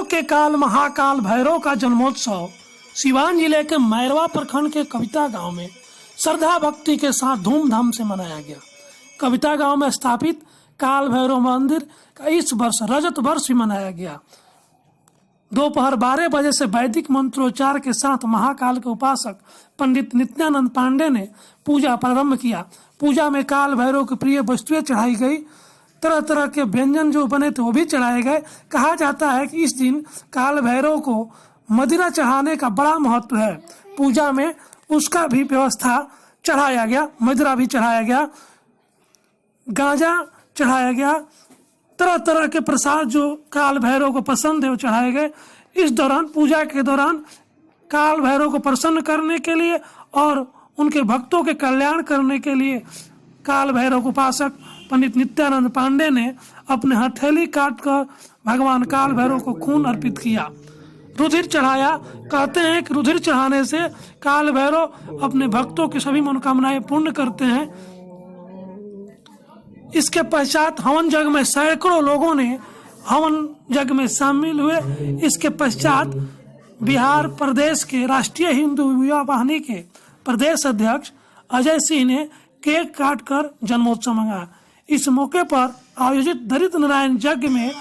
के काल महाकाल भैरव का जन्मोत्सव सिवान जिले के मैरवा प्रखंड के कविता गांव में श्रद्धा भक्ति के साथ धूमधाम से मनाया गया। कविता गांव में स्थापित काल भैरव मंदिर का इस वर्ष रजत वर्ष भी मनाया गया। दोपहर 12 बजे से वैदिक मंत्रोच्चार के साथ महाकाल के उपासक पंडित नित्यानंद पांडे ने पूजा प्रारंभ किया। पूजा में काल भैरव की प्रिय वस्तुएं चढ़ाई गई। तरह तरह के व्यंजन जो बने थे वो भी चढ़ाए गए। कहा जाता है कि इस दिन काल भैरव को मदिरा चढ़ाने का बड़ा महत्व है। पूजा में उसका भी व्यवस्था चढ़ाया गया, मदिरा भी चढ़ाया गया, गांजा चढ़ाया गया, तरह तरह के प्रसाद जो काल भैरव को पसंद है वो चढ़ाए गए। इस दौरान पूजा के दौरान काल भैरव को प्रसन्न करने के लिए और उनके भक्तों के कल्याण करने के लिए काल भैरव के उपासक पंडित नित्यानंद पांडे ने अपने हथेली काट कर भगवान काल भैरव को खून अर्पित किया, रुधिर चढ़ाया। कहते हैं कि रुधिर चढ़ाने से काल भैरव अपने भक्तों की सभी मनोकामनाएं पूर्ण करते हैं। इसके पश्चात हवन यज्ञ में सैकड़ों लोगों ने हवन यज्ञ में शामिल हुए। इसके पश्चात बिहार प्रदेश के राष्ट्रीय हिंदू युवा वाहिनी के प्रदेश अध्यक्ष अजय सिंह ने केक काटकर जन्मोत्सव मनाया। इस मौके पर आयोजित दरिद्र नारायण यज्ञ में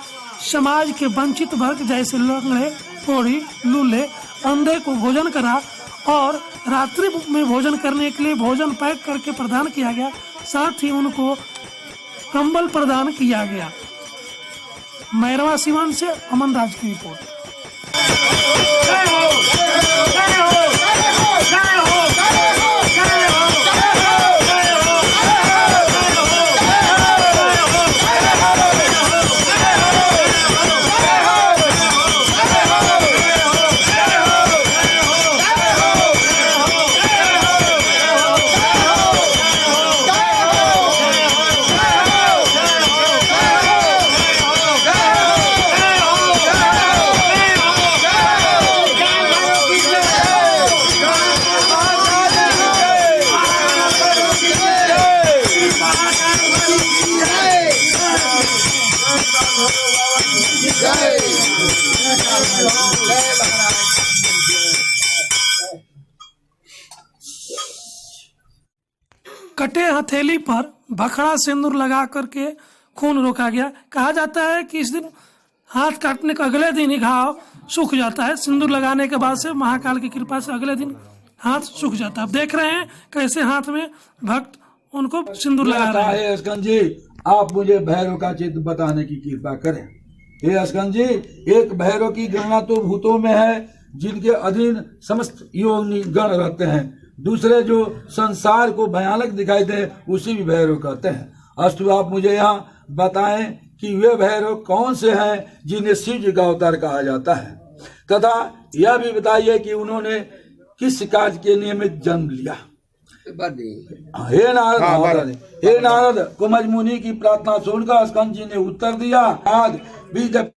समाज के वंचित वर्ग जैसे लंगड़े, कोढ़ी, लूले, अंधे को भोजन करा और रात्रि में भोजन करने के लिए भोजन पैक करके प्रदान किया गया। साथ ही उनको कंबल प्रदान किया गया। मैरवा सिवान से अमन राज की रिपोर्ट। कटे हथेली पर भखड़ा सिंदूर लगा करके खून रोका गया। कहा जाता है कि इस दिन हाथ काटने के अगले दिन ही घाव सूख जाता है। सिंदूर लगाने के बाद से महाकाल की कृपा से अगले दिन हाथ सूख जाता है। अब देख रहे हैं कैसे हाथ में भक्त उनको सिंदूर लगा रहे हैं। अस्कंद जी, आप मुझे भैरव का चित्र बताने की कृपा करें। हे अस्कंद जी, एक भैरव की गणना तो भूतों में है जिनके अधीन समस्त योनि गण रहते हैं। दूसरे जो संसार को भयानक दिखाई दे उसी भी भैरव कहते हैं। अस्तु, आप मुझे यहाँ बताएं कि वे भैरव कौन से हैं जिन्हें शिव जी का अवतार कहा जाता है, तथा यह भी बताइए कि उन्होंने किस कार्य के नियमित जन्म लिया। हे नारद, हे नारद, कुमज मुनि की प्रार्थना सुनकर स्कंद जी ने उत्तर दिया। आज भी जब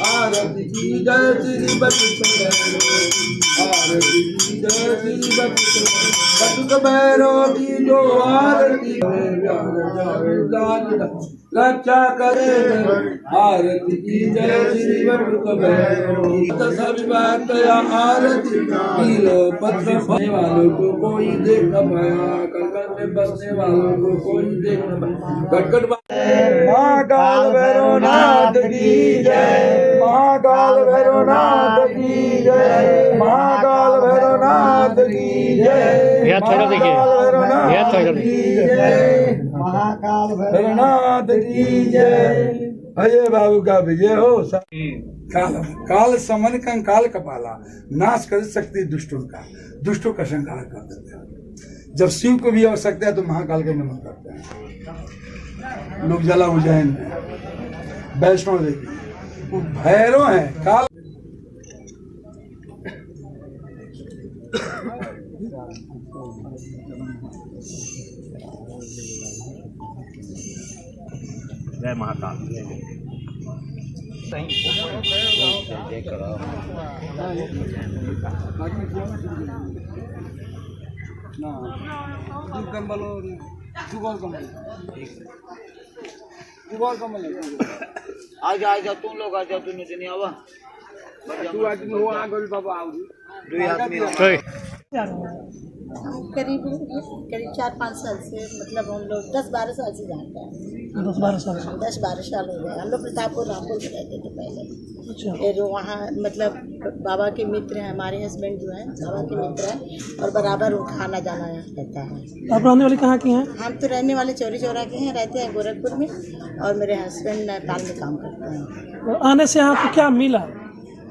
आरती की जय श्री बटुक भैरव की जो आरती रक्षा करे। आरती की जय श्री बटुक भैरव सभी बात आरती नीलो पत्र बसने वालों को कोई देख न पाया, कलकल में बसने वालों को कोई देख न पाया। कटकट महाकाल भैरवनाथ की जय, महाकाल भैरवनाथ की जय, महाकाल भैरवनाथ की जय, छोड़ देखिए, महाकाल भैरवनाथ की जय। अजय बाबू का विजय हो। काल काल समन कंकाल कपाला, नाश कर सकती दुष्टों का संहार कर देते हैं। जब शिव को भी आवश्यकता है तो महाकाल का नमन करते हैं लोग। जला उज्जैन में वैष्णो देवी वो भैरव है काल। जय महाकाल। आ जाओ तुम लोग आ जाओ, तुम नहीं आवा। तू आदमी हो आ गई बाबा, आओ दो आदमी करीब 4-5 साल से, मतलब हम लोग 10-12 साल से जानते हैं। 10-12 साल से। 10-12 साल हो गए। हम लोग प्रतापपुर रामपुर में रहते थे पहले। अच्छा। फिर वहाँ मतलब बाबा के मित्र हैं, हमारे हस्बैंड जो हैं बाबा के मित्र हैं, और बराबर उनका आना जाना रहता है। आप रहने वाले कहाँ के हैं? हम तो रहने वाले चौरी चौरा के हैं, रहते हैं गोरखपुर में, और मेरे हस्बैंड नेपाल में काम करते हैं। तो आने से आपको क्या मिला?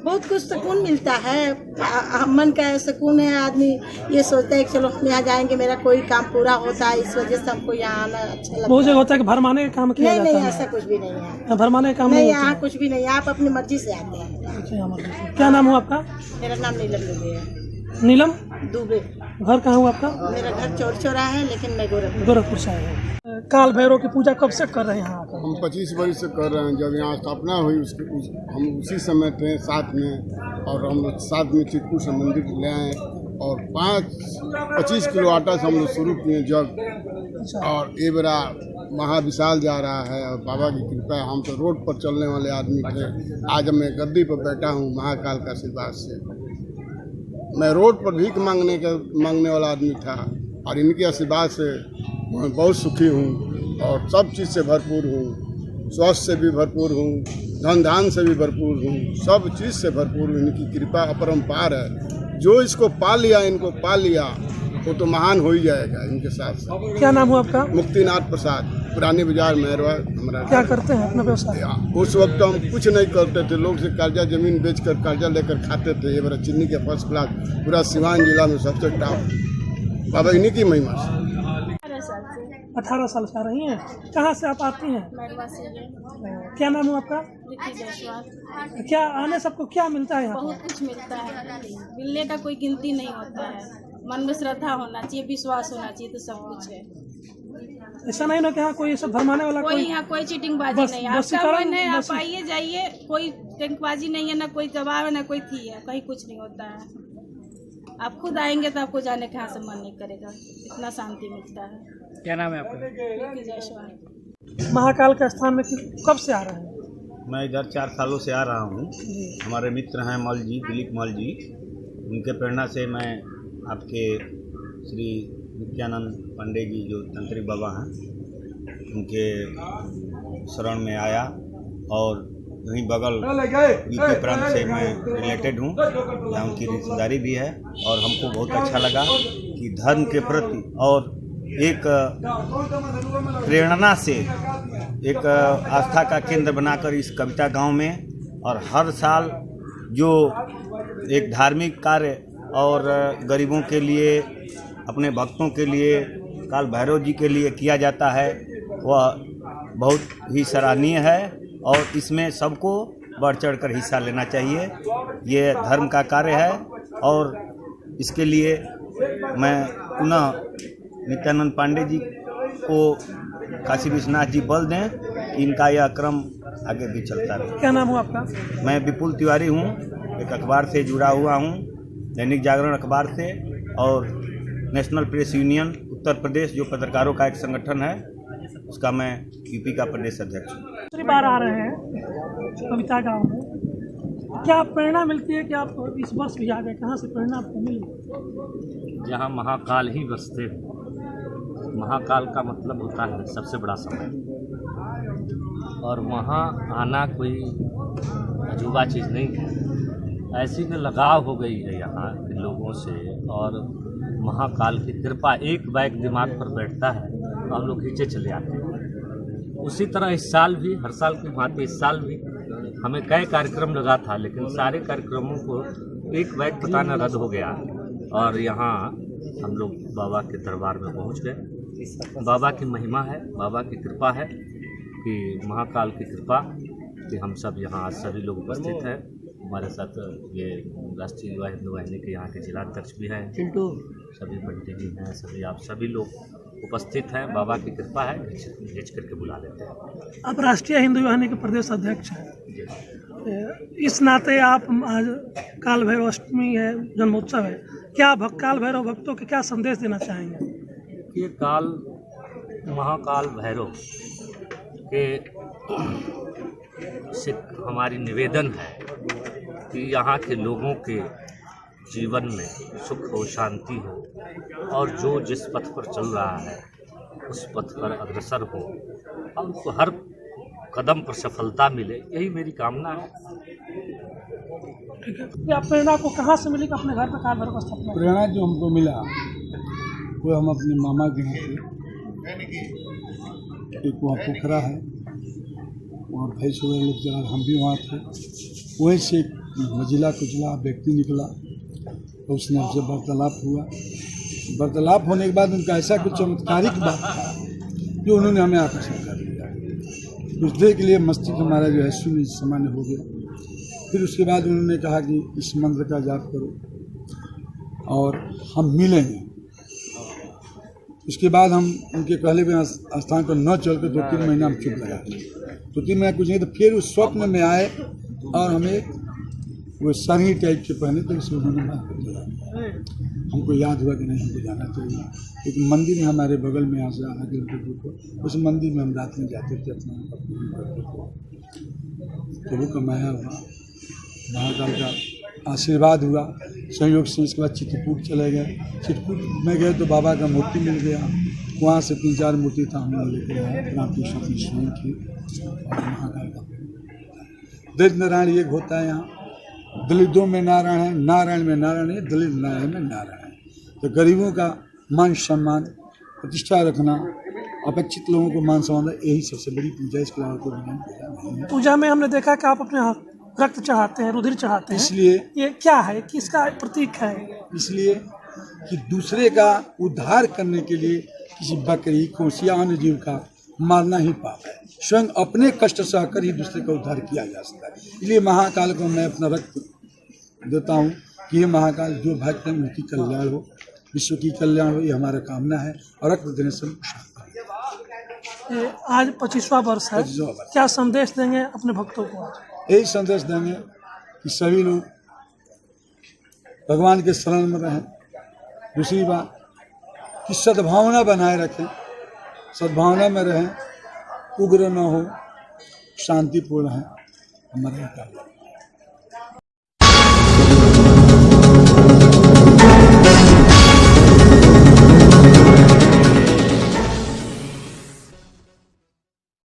बहुत कुछ सुकून मिलता है, मन का सुकून है। आदमी ये सोचता है कि चलो हम यहाँ जाएंगे, मेरा कोई काम पूरा होता है, इस वजह से हमको यहाँ आना अच्छा लगता बहुत जगह होता है कि भरमाने का काम किया जाता है। नहीं, ऐसा कुछ भी नहीं है। भरमाने का काम नहीं, नहीं यहाँ कुछ भी नहीं है, आप अपनी मर्जी से आते हैं। अच्छा, क्या नाम हुआ आपका? मेरा नाम नीलम दुबे है। नीलम दुबे। घर कहाँ हुआ आपका? मेरा घर चौरी चौरा है, लेकिन मैं गोरखपुर से आए हैं। काल भैरव की पूजा कब से कर रहे हैं यहाँ आकर? हम 25 वर्ष से कर रहे हैं। जब यहाँ स्थापना हुई हम उसी समय थे साथ में, और हम लोग साथ में चित्रकूट से मंदिर ले आए, और 25 किलो आटा से हम लोग शुरू किए जग, और ये बड़ा महाविशाल जा रहा है। और बाबा की कृपा है, हम तो रोड पर चलने वाले आदमी थे, आज मैं गद्दी पर बैठा हूँ महाकाल का आशीर्वाद से। मैं रोड पर भीख मांगने वाला आदमी था, और इनके आशीर्वाद से मैं बहुत सुखी हूँ, और सब चीज़ से भरपूर हूँ, स्वास्थ्य से भी भरपूर हूँ, धन धान से भी भरपूर हूँ, सब चीज़ से भरपूर हूँ। इनकी कृपा अपरंपार है। जो इसको पा लिया, इनको पा लिया, वो तो महान हो ही जाएगा इनके साथ। क्या नाम हुआ आपका? मुक्तिनाथ प्रसाद, पुरानी बाजार मैरवा हमारा। क्या करते हैं अपना व्यवसाय? उस वक्त हम कुछ नहीं करते थे, लोग से कर्जा जमीन बेचकर कर्जा लेकर खाते थे। ये बड़ा चीनी के फर्स्ट क्लास, पूरा सिवान जिला में सबसे टॉप। बाबा इन्हीं की महिमा से। 18 साल से आ रही हैं। कहाँ से आप आती हैं? क्या नाम है आपका? क्या आने सबको क्या मिलता है यहाँ? बहुत कुछ मिलता है, मिलने का कोई गिनती नहीं होता है। मन में श्रद्धा होना चाहिए, विश्वास होना चाहिए, तो सब कुछ है। ऐसा नहीं ना कि यहाँ कोई सब भरमाने वाला कोई यहाँ कोई चीटिंग बाजी नहीं है। आपका मन है, आप आइए जाइए, कोई टेंकबाजी नहीं है, ना कोई दबाव है, ना कोई थी है, कहीं कुछ नहीं होता है। आप खुद आएंगे तो आपको जाने का यहाँ से मन नहीं करेगा, इतना शांति मिलता है। क्या नाम है आपका? जयश्वर। महाकाल के स्थान में कब से आ रहे हैं? मैं इधर 4 सालों से आ रहा हूँ। हमारे मित्र हैं मल जी, दिलीप मल जी, उनके प्रेरणा से मैं आपके श्री नित्यानंद पांडे जी जो तंत्रिक बाबा हैं, उनके शरण में आया, और वहीं बगल यूपी प्रांत से मैं रिलेटेड हूँ, यहाँ उनकी रिश्तेदारी भी है। और हमको बहुत अच्छा लगा कि धर्म के प्रति और एक प्रेरणा से एक आस्था का केंद्र बनाकर इस कविता गांव में, और हर साल जो एक धार्मिक कार्य और गरीबों के लिए, अपने भक्तों के लिए, काल भैरव जी के लिए किया जाता है, वह बहुत ही सराहनीय है। और इसमें सबको बढ़ चढ़ कर हिस्सा लेना चाहिए। ये धर्म का कार्य है, और इसके लिए मैं पुनः नित्यानंद पांडे जी को, काशी विश्वनाथ जी बल दें, इनका यह क्रम आगे भी चलता रहे। क्या नाम हुआ आपका? मैं विपुल तिवारी हूँ, एक अखबार से जुड़ा हुआ हूँ, दैनिक जागरण अखबार से, और national press union Uttar Pradesh जो पत्रकारों का एक संगठन है, उसका मैं यूपी का प्रदेश अध्यक्ष हूँ। दूसरी बार आ रहे हैं कविता गांव में, क्या प्रेरणा मिलती है कि आप इस वर्ष भी आ गए? कहाँ से प्रेरणा आपको मिली? जहाँ महाकाल ही बसते हैं। महाकाल का मतलब होता है सबसे बड़ा समय, और वहाँ आना कोई अजूबा चीज़ नहीं है। ऐसी में लगाव हो गई है यहाँ के लोगों से, और महाकाल की कृपा एक बैग दिमाग पर बैठता है तो हम लोग खींचे चले आते हैं। उसी तरह इस साल भी, हर साल की भांति इस साल भी हमें कई कार्यक्रम लगा था, लेकिन सारे कार्यक्रमों को एक बैग पता न रद्द हो गया और यहाँ हम लोग बाबा के दरबार में पहुँच गए। बाबा की महिमा है, बाबा की कृपा है कि महाकाल की कृपा कि हम सब यहाँ आज सभी लोग उपस्थित हैं। हमारे साथ ये राष्ट्रीय युवा हिंदू वाहिनी के यहाँ के जिलाध्यक्ष भी हैं, सभी बंटी जी हैं, सभी आप सभी लोग उपस्थित हैं। बाबा की कृपा है, भेज करके बुला लेते हैं। आप राष्ट्रीय हिंदू वाहिनी के प्रदेश अध्यक्ष हैं, इस नाते आप आज काल भैरव अष्टमी है, जन्मोत्सव है, क्या काल भैरव भक्तों के क्या संदेश देना चाहेंगे? ये महाकाल भैरव के से हमारी निवेदन है कि यहाँ के लोगों के जीवन में सुख हो, शांति हो और जो जिस पथ पर चल रहा है उस पथ पर अग्रसर हो और उनको हर कदम पर सफलता मिले, यही मेरी कामना है। ठीक है, ये प्रेरणा को कहाँ से मिली कि अपने घर पर काल भैरव का स्थापना? प्रेरणा जो हमको मिला वो हम अपने मामा के यहाँ से, एक वहाँ पोखरा है, वहाँ भैंस वगैरह लोग चला, हम भी वहाँ थे। वहीं से एक मझिला कुचला व्यक्ति निकला तो उसने हमसे वार्तालाप हुआ। वार्तालाप होने के बाद उनका ऐसा कुछ चमत्कारिक बात था जो उन्होंने हमें आकर्षित कर लिया। कुछ देर के लिए मस्तिष्क हमारा जो है शून्य सामान्य हो गया। फिर उसके बाद उन्होंने कहा कि इस मंत्र का जाप करो और हम मिलेंगे। उसके बाद हम उनके कहले हुए स्थान पर न चल कर 2-3 महीना हम चुप लगा। 2-3 महीना कुछ नहीं तो फिर उस स्वप्न में आए और हमें वो सरही टाइप के पहने तो उसमें उन्होंने बात कर दिया। हमको याद हुआ कि नहीं हमको जाना चाहिए। एक मंदिर है हमारे बगल में, यहाँ से आधा किलोमीटर दूर पर, उस मंदिर में हम रात में जाते थे, अपना करते थे। प्रभु का माया हुआ, महाकाल का आशीर्वाद हुआ, संयोग से। इसके बाद चित्रकूट चले गए। चित्रकूट में गए तो बाबा का मूर्ति मिल गया। वहाँ से 3-4 मूर्ति था, हमने लेकर आए, रामकृष्ण अपनी स्वयं की और महाकाल का। दलित नारायण एक होता है यहाँ, दलितों में नारायण है, नारायण में नारायण है, दलित नारायण में नारायण है। तो गरीबों का मान सम्मान, प्रतिष्ठा रखना, अपेक्षित लोगों को मान सम्मान, यही सबसे बड़ी पूजा। इसके अलावा कोई पूजा नहीं है। पूजा में हमने देखा कि आप अपने रक्त चढ़ाते हैं, रुधिर चढ़ाते हैं, इसलिए ये क्या है, किसका प्रतीक है? इसलिए कि दूसरे का उद्धार करने के लिए किसी बकरी, खौंस या अन्य जीव का मारना ही पाप है। स्वयं अपने कष्ट सहकर ही दूसरे का उद्धार किया जा सकता है। इसलिए महाकाल को मैं अपना रक्त देता हूँ कि ये महाकाल जो भक्त हैं उनकी कल्याण हो, विश्व की कल्याण हो, ये हमारा कामना है। और रक्त देने से आज 25वां वर्ष है, क्या संदेश देंगे अपने भक्तों को? यही संदेश देंगे कि सभी लोग भगवान के शरण में रहें। दूसरी बात कि सद्भावना बनाए रखें, सद्भावना में रहें, उग्र न हो, शांतिपूर्ण है, हमारा